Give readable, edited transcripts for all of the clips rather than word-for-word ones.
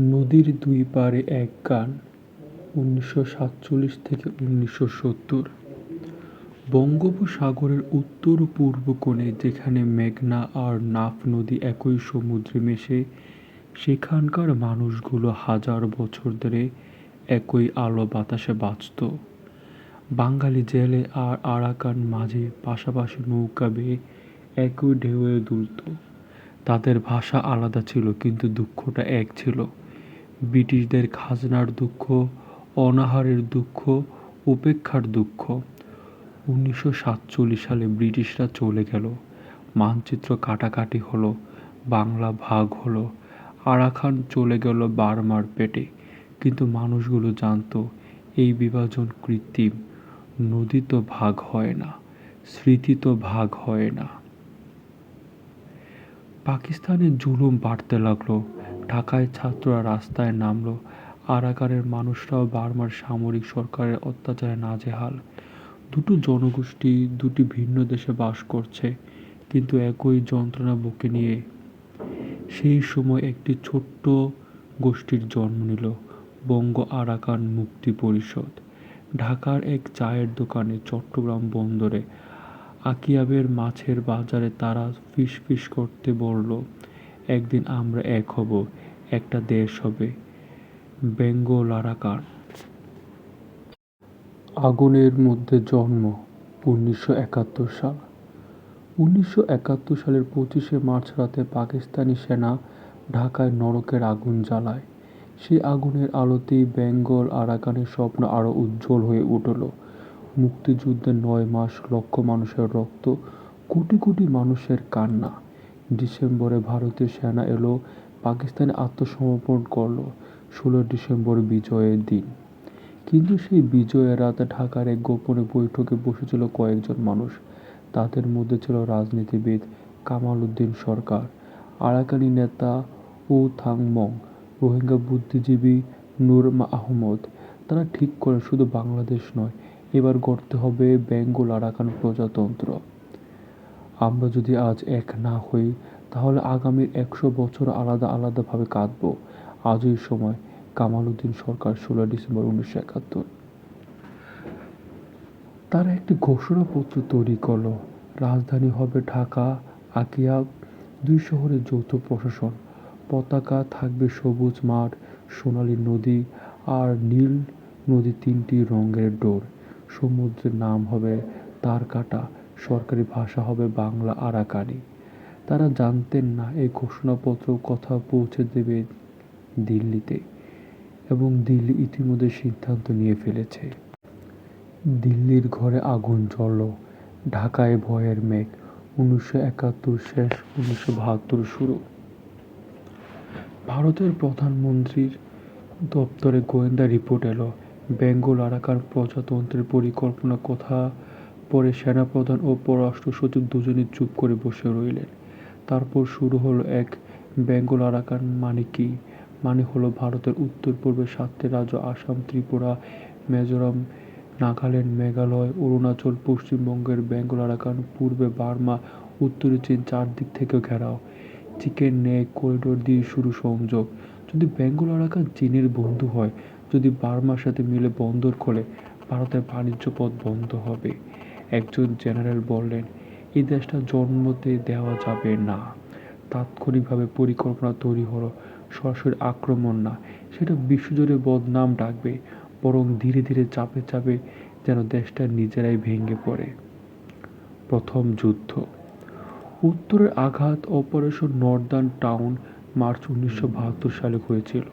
নদীর দুই পাড়ে এক গান ১৯৪৭ থেকে ১৯৭০। বঙ্গোপসাগরের উত্তর ও পূর্ব কোণে যেখানে মেঘনা আর নাফ নদী একই সমুদ্রে মেশে, সেখানকার মানুষগুলো হাজার বছর ধরে একই আলো বাতাসে বাঁচত। বাঙালি জেলে আর আরাকান মাঝি পাশাপাশি নৌকা বেয়ে একই ঢেউয়ে দুলত। তাদের ভাষা আলাদা ছিল কিন্তু দুঃখটা এক ছিল। ব্রিটিশদের খাজনার দুঃখ, অনাহারের দুঃখ, উপেক্ষার দুঃখ। ১৯৪৭ সালে ব্রিটিশরা চলে গেল, মানচিত্র কাটাকাটি হলো, বাংলা ভাগ হলো, আরাকান চলে গেল বার্মার পেটে। কিন্তু মানুষগুলো জানতো এই বিভাজন কৃত্রিম। নদী তো ভাগ হয় না, স্মৃতি তো ভাগ হয় না। পাকিস্তানে জুলুম বাড়তে লাগলো, ঢাকায় ছাত্ররা রাস্তায় নামলো, আরাকানের মানুষরাও বার্মার সামরিক সরকারের অত্যাচারে নাজেহাল। দুটো জনগোষ্ঠী দুটি ভিন্ন দেশে বাস করছে, কিন্তু একই যন্ত্রণা বুকে নিয়ে। সেই সময় একটি ছোট্ট গোষ্ঠীর জন্ম নিল, বঙ্গ আরাকান মুক্তি পরিষদ। ঢাকার এক চায়ের দোকানে, চট্টগ্রাম বন্দরে, আকিয়াবের মাছের বাজারে তারা ফিসফিস করতে বলল, একদিন আমরা এক হব, একটা দেশ হবে, বেঙ্গল আরাকান। আগুনের মধ্যে জন্ম ১৯৭১ সাল। ১৯৭১ সালের ২৫শে মার্চ রাতে পাকিস্তানি সেনা ঢাকায় নরকের আগুন জ্বালায়। সেই আগুনের আলোতেই বেঙ্গল আরাকানের স্বপ্ন আরও উজ্জ্বল হয়ে উঠল। মুক্তিযুদ্ধের ৯ মাস, লক্ষ মানুষের রক্ত, কোটি কোটি মানুষের কান্না। ডিসেম্বরে ভারতীয় সেনা এলো, পাকিস্তানে আত্মসমর্পণ করল। ১৬ ডিসেম্বর বিজয়ের দিন। কিন্তু সেই বিজয়ের রাতে ঢাকার এক গোপন বৈঠকে বসেছিল কয়েকজন মানুষ। তাদের মধ্যে ছিল রাজনীতিবিদ কামাল উদ্দিন সরকার, আরাকানি নেতা ও থাং মং, রোহিঙ্গা বুদ্ধিজীবী নূর আহমদ। তারা ঠিক করে শুধু বাংলাদেশ নয়, এবার গড়তে হবে বেঙ্গল আরাকান প্রজাতন্ত্র। আমরা যদি আজ এক না হই, তাহলে আগামীর ১০০ বছর আলাদা আলাদাভাবে কাটব। আজই সময়। কামাল উদ্দিন সরকার, ১৬ ডিসেম্বর ১৯৭১। তারা একটি ঘোষণাপত্র তৈরি করল। রাজধানী হবে ঢাকা, আকিয়াব, ২ শহরের যৌথ প্রশাসন। পতাকা থাকবে সবুজ মাঠ, সোনালী নদী আর নীল নদী, ৩টি রঙের ডোর। সমুদ্রের নাম হবে তারকাটা, সরকারি ভাষা হবে বাংলা আরাকানি। তারা জানতেন না এই ঘোষণাপত্র কথা পৌঁছে দেবে দিল্লিতে, এবং দিল্লি ইতিমধ্যে সিদ্ধান্ত নিয়ে ফেলেছে। দিল্লির ঘরে আগুন জ্বলল, ঢাকায় ভয়ের মেঘ। ১৯৭১ শেষ, ১৯৭২ শুরু। ভারতের প্রধানমন্ত্রীর দপ্তরে গোয়েন্দা রিপোর্ট এলো, বেঙ্গল আরাকান প্রজাতন্ত্রের পরিকল্পনা কথা পরে সেনাপ্রধান ও পররাষ্ট্র সচিব দুজনেই চুপ করে বসে রইলেন। তারপর শুরু হলো এক বেঙ্গল আরাকান মানে কি? মানে হলো ভারতের উত্তর পূর্বে ৭টি রাজ্য, আসাম, ত্রিপুরা, মিজোরাম, নাগাল্যান্ড, মেঘালয়, অরুণাচল, পশ্চিমবঙ্গের বেঙ্গল আরাকান, পূর্বে বার্মা, উত্তরে চীন, চারদিক থেকে ঘেরাও। চিকেন নেক করিডোর দিয়ে শুরু সংযোগ। যদি বেঙ্গল আরাকান চীনের বন্ধু হয়, যদি বার্মার সাথে মিলে বন্দর খোলে, ভারতের বাণিজ্য পথ বন্ধ হবে। একজন জেনারেল বললেন, এই দেশটা জন্মতে দেওয়া যাবে না। তাৎক্ষণিকভাবে পরিকল্পনা তৈরি হলো, সরাসরি আক্রমণ না, সেটা বিশ্বজুড়ে বদনাম ডাকবে, বরং ধীরে ধীরে চাপে চাপে যেন দেশটা নিজেরাই ভেঙে পড়ে। প্রথম যুদ্ধ। উত্তরের আঘাত, অপারেশন নর্দার্ন টাউন, মার্চ ১৯৭২ সালে হয়েছিল।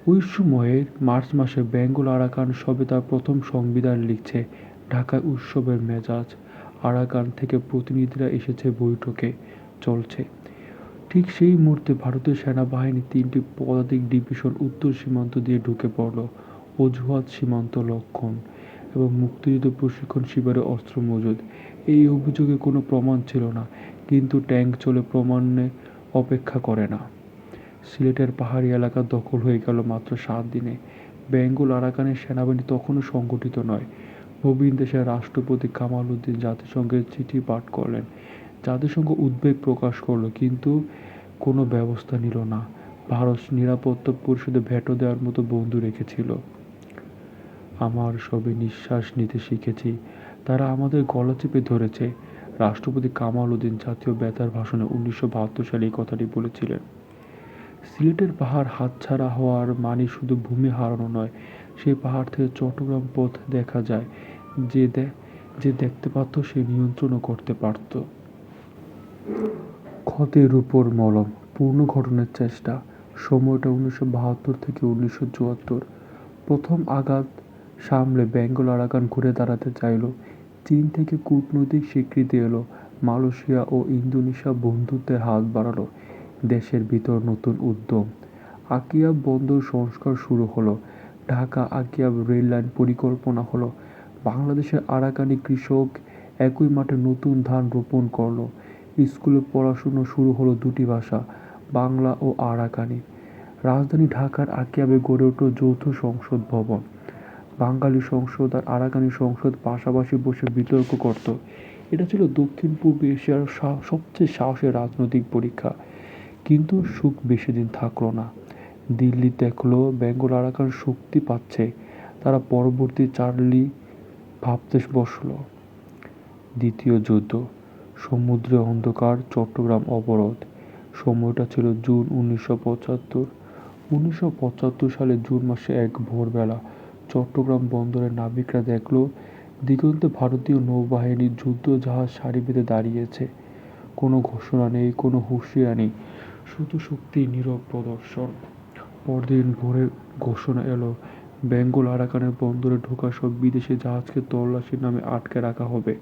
ওই সময়ের মার্চ মাসে বেঙ্গল আরাকান সবে তার প্রথম সংবিধান লিখছে। ঢাকায় উৎসবের মেজাজ। আরাকান থেকে প্রতিনিধিরা এসেছে, বৈঠকে চলছে। ঠিক সেই মুহূর্তে ভারতীয় সেনাবাহিনী ৩টি পদাতিক ডিভিশন উত্তর সীমান্ত দিয়ে ঢুকে পড়ল। অজুহাত সীমান্ত লঙ্ঘন এবং মুক্তিযুদ্ধ প্রশিক্ষণ শিবিরে অস্ত্র মজুদ। এই অভিযোগে কোনো প্রমাণ ছিল না, কিন্তু ট্যাঙ্ক চলে, প্রমাণে অপেক্ষা করে না। সিলেটের পাহাড়ি এলাকা দখল হয়ে গেল মাত্র ৭ দিনে। বেঙ্গল আরাকানের সেনাবাহিনী তখনও সংগঠিত নয়। নবীন দেশের রাষ্ট্রপতি কামাল উদ্দিন জাতিসংঘের চিঠি পাঠ করলেন। জাতিসংঘ উদ্বেগ প্রকাশ করল, কিন্তু কোনো ব্যবস্থা নিল না। ভারত নিরাপত্তা পরিষদে ভেটো দেওয়ার মতো বন্ধু রেখেছিল। আমার সবে নিঃশ্বাস নিতে শিখেছি, তারা আমাদের গলা চেপে ধরেছে। রাষ্ট্রপতি কামাল উদ্দিন জাতীয় বেতার ভাষণে 1972 সালে এই কথাটি বলেছিলেন। সিলেটের পাহাড় হাতছাড়া হওয়ার মানে শুধু ভূমি হারানো নয়, সেই পাহাড় থেকে চট্টগ্রাম পথ দেখা যায়। যে যে দেখতে পারত সে নিয়ন্ত্রণও করতে পারত। ক্ষতের উপর মলম, পূর্ণ ঘটনের চেষ্টা। সময়টা 1972 থেকে 1974। প্রথম আঘাত সামলে বেঙ্গল আরাকান ঘুরে দাঁড়াতে চাইল। চীন থেকে কূটনৈতিক স্বীকৃতি এলো। মালয়েশিয়া ও ইন্দোনেশিয়া বন্ধুত্বের হাত বাড়ালো। দেশের ভিতর নতুন উদ্যম। আকিয়াব বন্দর সংস্কার শুরু হলো। ঢাকা আকিয়াব রেললাইন পরিকল্পনা হলো। বাংলাদেশের আরাকানি কৃষক একই মাঠে নতুন ধান রোপণ করলো। স্কুলে পড়াশুনো শুরু হলো দুটি ভাষা, বাংলা ও আরাকানি। রাজধানী ঢাকার আকিয়াবে গড়ে উঠল যৌথ সংসদ ভবন। বাঙালি সংসদ আর আরাকানি সংসদ পাশাপাশি বসে বিতর্ক করত। এটা ছিল দক্ষিণ পূর্ব এশিয়ার সবচেয়ে সাহসী রাজনৈতিক পরীক্ষা। কিন্তু সুখ বেশি দিন থাকলো না। দিল্লি দেখল বেঙ্গল আরাকান শক্তি পাচ্ছে। তারা পরবর্তী চার্লি ভাবতে বসল। দ্বিতীয় যুদ্ধ। সমুদ্রে অন্ধকার, চট্টগ্রাম অবরোধ। সময়টা ছিল জুন 1975। 1975 সালে জুন মাসে এক ভোরবেলা চট্টগ্রাম বন্দরের নাবিকরা দেখল দিগন্তে ভারতীয় নৌবাহিনীর যুদ্ধ জাহাজ সারি বেঁধে দাঁড়িয়েছে। কোনো ঘোষণা নেই, কোনো হুঁশিয়ারি নেই, শুধু শক্তির নীরব প্রদর্শন। পরদিন ভোরে ঘোষণা এলো, বেঙ্গল আরাকানের বন্দরে ঢোকা সব বিদেশি জাহাজকে তল্লাশির নামে আটকে রাখা হবে।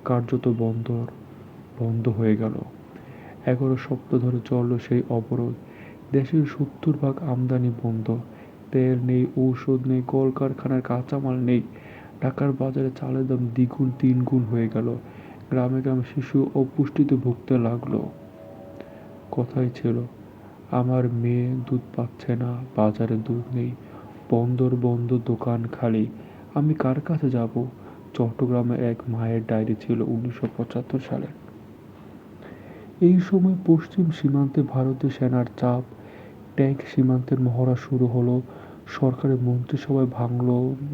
কার্যত বন্দর বন্ধ হয়ে গেল। 11 সপ্তাহ ধরে চলল সেই অবরোধ। দেশের 70% আমদানি বন্ধ। তেল নেই, ঔষধ নেই, কলকারখানার কাঁচামাল নেই। ঢাকার বাজারে চালের দাম দ্বিগুণ তিনগুণ হয়ে গেল। গ্রামে গ্রামে শিশু অপুষ্টিতে ভুগতে লাগলো। কথাই ছিল, আমার মেয়ে দুধ পাচ্ছে না, বাজারে দুধ নেই, বন্দর বন্ধ, দোকান খালি, আমি কার কাছে যাব? চট্টগ্রামে এক মায়ের ডায়েরি ছিল 1975 সালে। এই সময় পশ্চিম সীমান্তে ভারতীয় সেনার চাপ। ট্যাঙ্ক সীমান্তের মহড়া শুরু হলো। সরকারের মন্ত্রিসভায় ভাঙল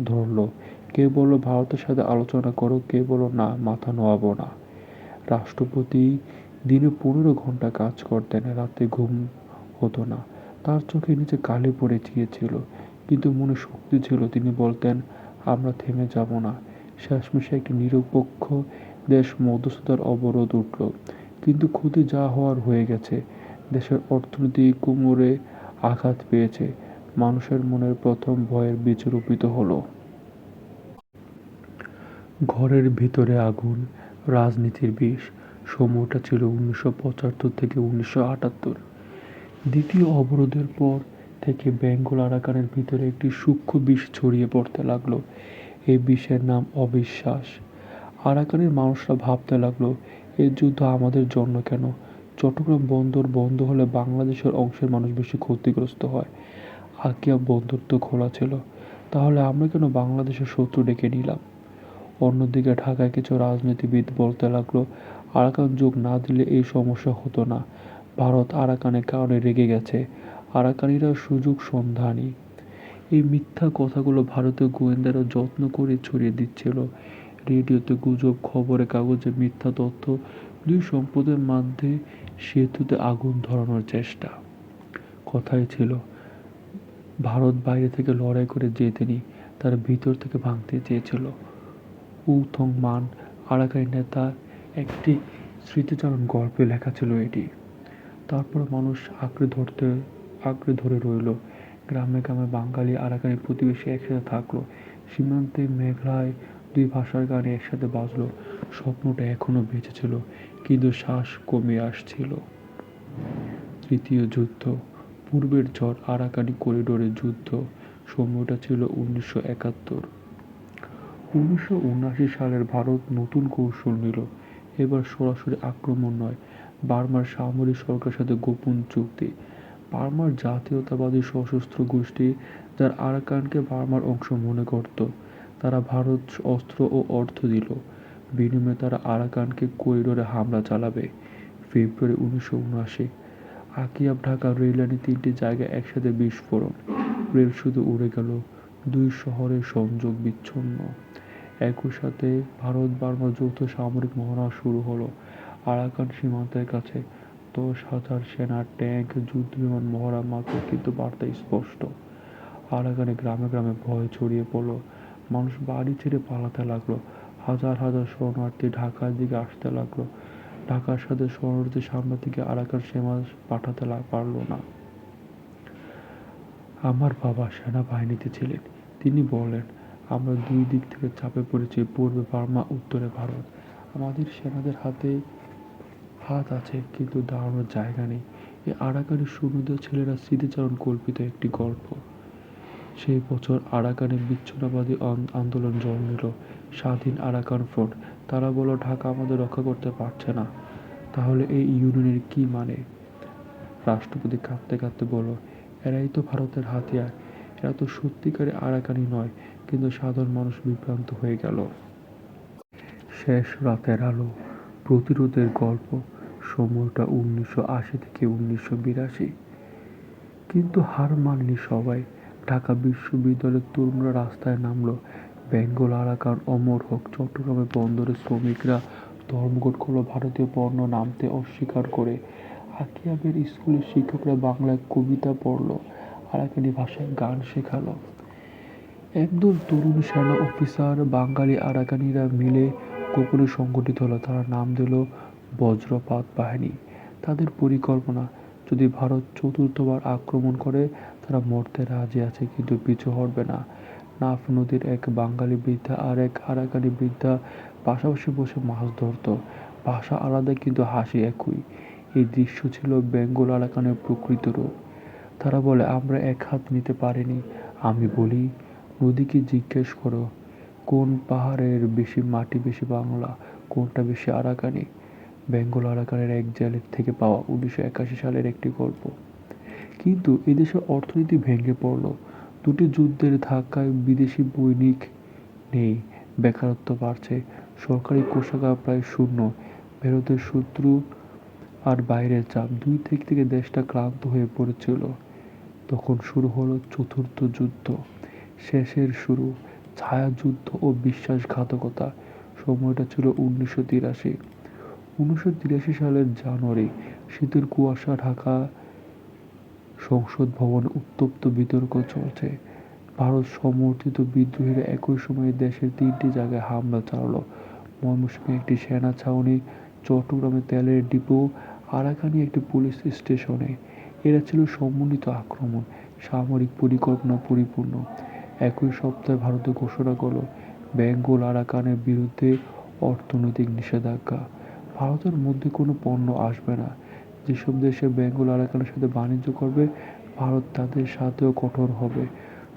ধরল। কেউ বলল ভারতের সাথে আলোচনা করো, কেউ বলল না, মাথা নোয়াবো না। রাষ্ট্রপতি দিনে 15 ঘন্টা কাজ করতেন, রাতে ঘুম হতো না। তার চোখের নিচে কালি পড়ে গিয়েছিল, কিন্তু মনে শক্তি ছিল। তিনি বলতেন, আমরা থেমে যাব না। শেষমেশে একটি নিরপেক্ষ দেশ মধ্যস্থতার অবরোধ উঠল। কিন্তু ক্ষতি যা হওয়ার হয়ে গেছে। দেশের অর্থনীতি কোমরে আঘাত পেয়েছে। মানুষের মনের প্রথম ভয়ের বীজ রোপিত হলো। ঘরের ভিতরে আগুন, রাজনীতির বিষ। সময়টা ছিল 1975 থেকে 1978। দ্বিতীয় অবরোধের পর থেকে বেঙ্গল আরাকানের ভিতরে একটি সূক্ষ্ম বিষ ছড়িয়ে পড়তে লাগলো। এই বিষের নাম অবিশ্বাস। আরাকানের মানুষরা ভাবতে লাগলো, এই যুদ্ধ আমাদের জন্য কেন? চট্টগ্রাম বন্দর বন্ধ হলে বাংলাদেশের অংশের মানুষ বেশি ক্ষতিগ্রস্ত হয়। আকিয়া বন্দর তো খোলা ছিল, তাহলে আমরা কেন বাংলাদেশের শত্রু ডেকে নিলাম? অন্যদিকে ঢাকায় কিছু রাজনীতিবিদ বলতে লাগলো, আরাকান যোগ না দিলে এই সমস্যা হতো না। ভারত আরাকানের কারণে রেগে গেছে, আরাকানিরা সুযোগ সন্ধানী। এই মিথ্যা কথাগুলো ভারতীয় গোয়েন্দারা যত্ন করে ছড়িয়ে দিচ্ছিল। রেডিওতে গুজব, খবরে কাগজে মিথ্যা তথ্য। দুই সম্প্রদায়ের মধ্যে সেতুতে আগুন ধরানোর চেষ্টা। কথাই ছিল, ভারত বাইরে থেকে লড়াই করে জেতেনি, তারা ভিতর থেকে ভাঙতে চেয়েছিল। উ থং মান, আরাকানি নেতা, একটি স্মৃতিচারণ গল্পে লেখা ছিল এটি। তারপর মানুষ আঁকড়ে ধরে রইল। গ্রামে গ্রামে বাঙালি আরাকানি প্রতিবেশী একসাথে থাকলো। সীমান্তে মেঘলায় দুই ভাষার গান একসাথে বাজলো। স্বপ্নটা এখনো বেঁচে ছিল, কিন্তু শ্বাস কমে আসছিল। তৃতীয় যুদ্ধ। পূর্বের ঝড়, আরাকানি করিডোরে যুদ্ধ। সময়টা ছিল 1971। 1979 সালের ভারত নতুন কৌশল নিল। এবার সরাসরি আক্রমণ নয়, বার্মার সামরিক সরকারের সাথে গোপন চুক্তি। বার্মার জাতীয়তাবাদী সশস্ত্র গোষ্ঠী, যার আরাকানকে বার্মার অংশ মনে করত, তারা ভারত অস্ত্র ও অর্থ দিল। বিনিময়ে তারা আরাকানকে করিডোরে হামলা চালাবে। ফেব্রুয়ারি 1979। আকিয়াব ঢাকা রেললাইনে 3টি জায়গায় একসাথে বিস্ফোরণ। রেল শুধু উড়ে গেল, দুই শহরের সংযোগ বিচ্ছিন্ন। একই সাথে ভারত বার্মা যৌথ সামরিক মহড়া শুরু হলো আরাকান সীমান্তের কাছে। 10,000 সেনা, ট্যাঙ্ক, যুদ্ধবিমান মহড়া মাত্র, কিন্তু বার্তা স্পষ্ট। আরাকানে গ্রামে গ্রামে ভয় ছড়িয়ে পড়লো। মানুষ বাড়ি ছেড়ে পালাতে লাগলো। হাজার হাজার শরণার্থী ঢাকার দিকে আসতে লাগলো। ঢাকার সাথে শরণার্থী সামনে থেকে আরাকান সীমা পাঠাতে পারল না। আমার বাবা সেনাবাহিনীতে ছিলেন। তিনি বললেন, আমরা দুই দিক থেকে চাপে পড়েছি, পূর্বে বার্মা, উত্তরে ভারত। আমাদের সেনাদের হাতে হাত আছে, কিন্তু দাঁড়ানোর জায়গা নেই। এই আরাকানের শূন্যদের ছেলেরা স্মৃতিচারণ কল্পিত একটি গল্প। সেই বছর আরাকানে বিচ্ছিন্নতাবাদী আন্দোলন জন্ম নিল, স্বাধীন আরাকান ফ্রন্ট। তারা বলল, ঢাকা আমাদের রক্ষা করতে পারছে না, তাহলে এই ইউনিয়নের কি মানে? রাষ্ট্রপতি কাঁদতে কাঁদতে বলল, এরাই তো ভারতের হাতিয়ার, এরা তো সত্যিকারে আরাকানি নয়। কিন্তু সাধারণ মানুষ বিভ্রান্ত হয়ে গেল। শেষ রাতের আলো, প্রতিরোধের গল্প। সময়টা 1980 থেকে 1982। কিন্তু হার মাননি সবাই। ঢাকা বিশ্ববিদ্যালয়ের তরুণরা রাস্তায় নামলো। বেঙ্গল আরাকান অমর হোক। চট্টগ্রামে বন্দরে শ্রমিকরা ধর্মঘট করলো ভারতীয় পণ্য নামতে অস্বীকার করে। আকিয়াবের স্কুলের শিক্ষকরা বাংলায় কবিতা পড়লো, আরাকানি ভাষায় গান শেখালো। একদল তরুণ সেনা অফিসার বাঙালি আরাকানিরা মিলে গোপনে সংগঠিত হলো। তারা নাম দিল বজ্রপাত বাহিনী। তাদের পরিকল্পনা, যদি ভারত চতুর্থবার আক্রমণ করে তারা মরতে রাজি আছে, কিন্তু পিছু হটবে না। নাফ নদীর এক বাঙালি বৃদ্ধা আর এক আরাকানি বৃদ্ধা পাশাপাশি বসে মাছ ধরত। ভাষা আলাদা, কিন্তু হাসি একই। এই দৃশ্য ছিল বেঙ্গল আরাকানের প্রকৃত রূপ। তারা বলে, আমরা এক হাত নিতে পারিনি। আমি বলি, নদীকে জিজ্ঞেস করো, কোন পাহাড়ের বেশি মাটি বেশি বাংলা, কোনটা বেশি আরাকানি। বেঙ্গল আরাকানের এক জেলের থেকে পাওয়া 1981 সালের একটি গল্প। কিন্তু এদেশের অর্থনীতি ভেঙে পড়ল। দুটি যুদ্ধের ধাক্কায় বিদেশি বণিক নেই, বেকারত্ব বাড়ছে, সরকারি কোষাগার প্রায় শূন্য, ভারতের শত্রু আর বাইরের চাপ, দুই দিক থেকে দেশটা ক্লান্ত হয়ে পড়েছিল। তখন শুরু হলো চতুর্থ যুদ্ধ, শেষের শুরু, ছায়াযুদ্ধ ও বিশ্বাসঘাতকতা। সময়টা ছিল 1983। 1983 সালের জানুয়ারি, শীতের কুয়াশা ঢাকা। সংসদ ভবনে উত্তপ্ত বিতর্ক চলছে। ভারত সমর্থিত বিদ্রোহীরা একই সময়ে দেশের 3টি জায়গায় হামলা চালালো। ময়মনসিংহে একটি সেনা ছাউনি, চট্টগ্রামে তেলের ডিপো, আরাকানে একটি পুলিশ স্টেশনে। এরা ছিল সমন্বিত আক্রমণ, সামরিক পরিকল্পনা পরিপূর্ণ। একই সপ্তাহে ভারতে ঘোষণা করল বেঙ্গল আরাকানের বিরুদ্ধে অর্থনৈতিক নিষেধাজ্ঞা। ভারতের মধ্যে কোনো পণ্য আসবে না। যেসব দেশে বেঙ্গল আরাকানের সাথে বাণিজ্য করবে, ভারত তাদের সাথেও কঠোর হবে।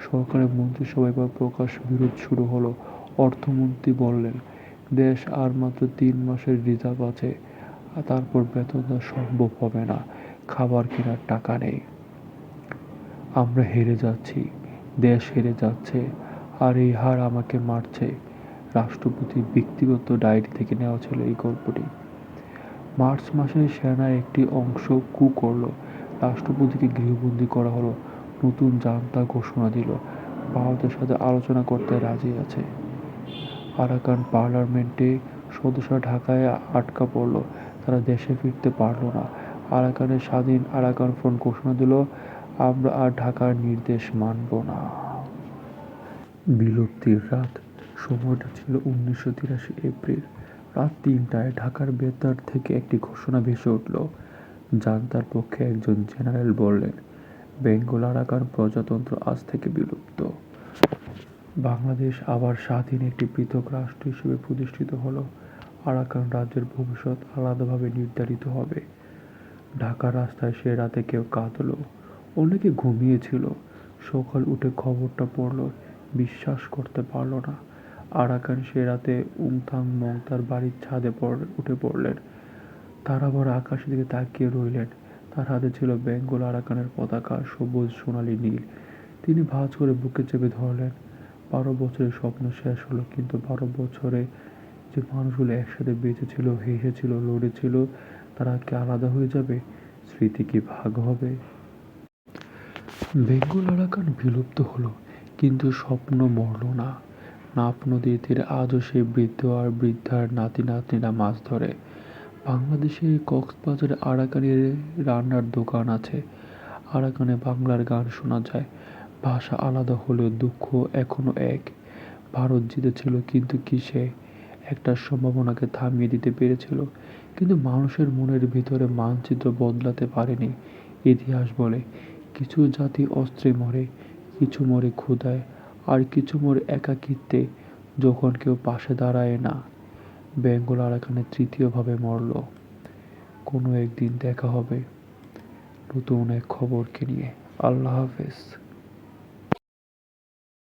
সরকারের মন্ত্রিসভায় এবার প্রকাশ বিরোধ শুরু হলো। অর্থমন্ত্রী বললেন, দেশ আর মাত্র 3 মাসের রিজার্ভ আছে, আর তারপর বেতন দেওয়া সম্ভব হবে না, খাবার কেনার টাকা নেই। আমরা হেরে যাচ্ছি, দেশ হেরে যাচ্ছে, আর এই হার আমাকে মারছে। রাষ্ট্রপতির ব্যক্তিগত ডায়েরি থেকে নেওয়া ছিল এই গল্পটি। মার্চ মাসে সেনার একটি অংশ কু করল, রাষ্ট্রপতিকে গৃহবন্দী করা হলো। নতুন জান্তা ঘোষণা দিল, ভারতের সাথে আলোচনা করতে রাজি আছে। আরাকান পার্লামেন্টে সদস্যরা ঢাকায় আটকা পড়ল, তারা দেশে ফিরতে পারল না। আরাকানের স্বাধীন আরাকান ফ্রন্ট ঘোষণা দিল, আমরা আর ঢাকার নির্দেশ মানব না। বিলুপ্তির রাত, সময়টা ছিল 1983 এপ্রিল। রাত 3টায় ঢাকার বেতার থেকে একটি ঘোষণা ভেসে উঠল। জান্তার পক্ষে একজন জেনারেল বললেন, বেঙ্গল আরাকান প্রজাতন্ত্র আজ থেকে বিলুপ্ত। বাংলাদেশ আবার স্বাধীন একটি পৃথক রাষ্ট্র হিসেবে প্রতিষ্ঠিত হলো। আরাকান রাজ্যের ভবিষ্যৎ আলাদাভাবে নির্ধারিত হবে। ঢাকার রাস্তায় সে রাতে কেউ কাঁদল, অনেকে ঘুমিয়েছিল। সকাল উঠে খবরটা পড়ল, বিশ্বাস করতে পারল না। আরাকান সে রাতে উমথাং মংতার বাড়ির ছাদে উঠে পড়লেন। তারা ভরা আকাশের দিকে তাকিয়ে রইলেন। তার হাতে ছিল বেঙ্গল আরাকানের পতাকা, সবুজ সোনালি নীল। তিনি ভাঁজ করে বুকে চেপে ধরলেন। 12 বছরের স্বপ্ন শেষ হলো, কিন্তু 12 বছরে যে মানুষগুলো একসাথে বেঁচে ছিল, হেসেছিল, লড়েছিল, তারা কি আলাদা হয়ে যাবে? স্মৃতি কি ভাগ হবে? বেঙ্গল আরাকান বিলুপ্ত হলো, কিন্তু স্বপ্ন মরল না। নাফ নদীর তীরে আজও সেই বৃদ্ধ আর বৃদ্ধার নাতি নাতনিরা মাছ ধরে। বাংলাদেশে কক্সবাজারে আরাকানের রান্নার দোকান আছে। আরাকানে বাংলার গান শোনা যায়। ভাষা আলাদা হলেও দুঃখ এখনো এক। ভারত জিতেছিল, কিন্তু কিসে? একটা সম্ভাবনাকে থামিয়ে দিতে পেরেছিল, কিন্তু মানুষের মনের ভিতরে মানচিত্র বদলাতে পারেনি। ইতিহাস বলে, কিছু জাতি অস্ত্রে মরে, কিছু মরে ক্ষুধায়, আর কিছু মরে একাকিত্বে, যখন কেউ পাশে দাঁড়ায় না। বেঙ্গল আরাকানে তৃতীয়ভাবে মরল। কোনো একদিন দেখা হবে নতুন এক খবরকে নিয়ে। আল্লাহ হাফেজ।